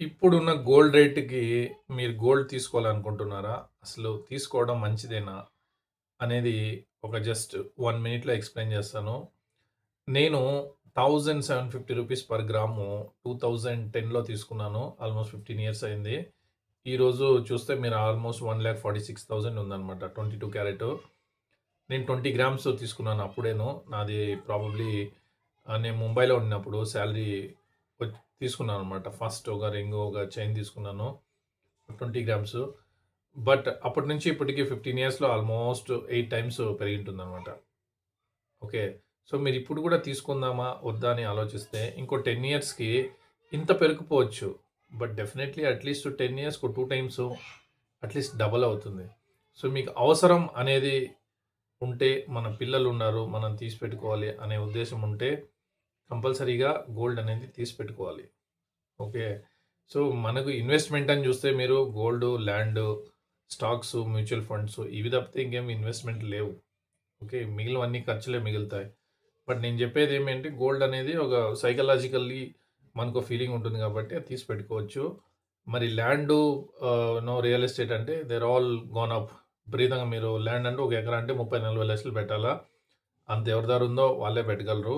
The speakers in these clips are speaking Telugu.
ఇప్పుడున్న గోల్డ్ రేట్‌కి మీరు గోల్డ్ తీసుకోవాలనుకుంటున్నారా? అసలు తీసుకోవడం మంచిదేనా? అనేది ఒక జస్ట్ 1 మినిట్‌లో ఎక్స్‌ప్లెయిన్ చేస్తాను. నేను రూ. 1750 పర్ గ్రాము 2010లో తీసుకున్నాను. ఆల్మోస్ట్ 15 ఇయర్స్ అయింది. ఈరోజు చూస్తే మీరు ఆల్మోస్ట్ 1,46,000 ఉందన్నమాట. 22 క్యారెట్. నేను 20 గ్రామ్స్ తీసుకున్నాను అప్పుడేను. నాది ప్రాబబ్లీ నేను ముంబైలో ఉన్నప్పుడు సాలరీ తీసుకున్నాననమాట. ఫస్ట్ ఒక రింగ్, ఒక చైన్ తీసుకున్నాను. 20 గ్రామ్స్. బట్ అప్పటి నుంచి ఇప్పటికి 15 ఇయర్స్‌లో ఆల్మోస్ట్ 8 టైమ్స్ పెరిగింటుందనమాట. ఓకే. సో, మీరిప్పుడు కూడా తీసుకుందామా? వద్దా? అని ఆలోచిస్తే ఇంకో 10 ఇయర్స్‌కి ఇంత పెరిగిపోవచ్చు. బట్ డెఫినైట్‌లీ అట్‌లీస్ట్ 10 ఇయర్స్‌కి 2 టైమ్స్ అట్‌లీస్ట్ డబుల్ అవుతుంది. సో, మీకు అవసరం అనేది ఉంటే, మన పిల్లలున్నారు, మనం తీసి పెట్టుకోవాలి అనే ఉద్దేశ్యం ఉంటే కంపల్సరీగా గోల్డ్ అనేది తీసి పెట్టుకోవాలి. ఓకే. సో, మనకు ఇన్వెస్ట్‌మెంట్ అని చూస్తే మీరు gold, land, stocks, mutual funds ఇవి తప్పితే ఇంకేం ఇన్వెస్ట్‌మెంట్ లేవు. ఓకే. మిగిలినవన్నీ ఖర్చులే మిగులుతాయి. బట్ నేను చెప్పేది ఏమేంటి గోల్డ్ అనేది ఒక సైకలాజికల్లీ మనకో ఫీలింగ్ ఉంటుంది కాబట్టి అది తీసి పెట్టుకోవచ్చు. మరి ల్యాండు రియల్ ఎస్టేట్ అంటే దేర్ ఆల్ గోన్ అప్. విపరీతంగా మీరు ల్యాండ్ అంటే ఒక ఎకరా అంటే 30, 40 లక్షలు పెట్టాలా? అంత ఎవరి దగ్గర ఉందో వాళ్ళే పెట్టగలరు.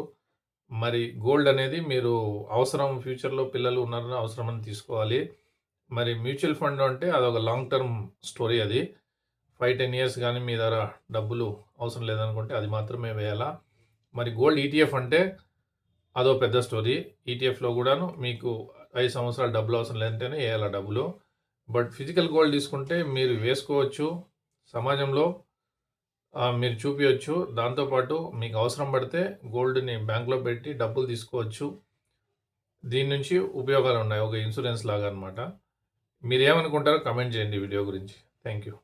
మరి గోల్డ్ అనేది మీరు అవసరం ఫ్యూచర్‌లో పిల్లలు ఉన్నారని అవసరమని తీసుకోవాలి. మరి మ్యూచువల్ ఫండ్ అంటే అదొక లాంగ్ టర్మ్ స్టోరీ అది. 5, 10 ఇయర్స్ గానీ మీ దగ్గర డబ్బులు అవసరం లేదనుకుంటే అది మాత్రమే వేయాలా. మరి గోల్డ్ ఈటీఎఫ్ అంటే అదో పెద్ద స్టోరీ. ఈటీఎఫ్‌లో గూడాను మీకు 5 సంవత్సరాలు డబ్బులు అవసరం లేదంటేనే ఎయాల డబ్బులు. బట్ ఫిజికల్ గోల్డ్ తీసుకుంటే మీరు వేసుకోవచ్చు. సమాజంలో మీరు చూపియొచ్చు. దాంతో పాటు మీకు అవసరం పడితే గోల్డ్‌ని బ్యాంక్‌లో పెట్టి డబ్బులు తీసుకోవచ్చు. దీని నుంచి ఉపయోగాలున్నాయి. ఒక ఇన్సూరెన్స్ లాగా అన్నమాట. మీరేమనుకుంటారో కామెంట్ చేయండి ఈ వీడియో గురించి. Thank you.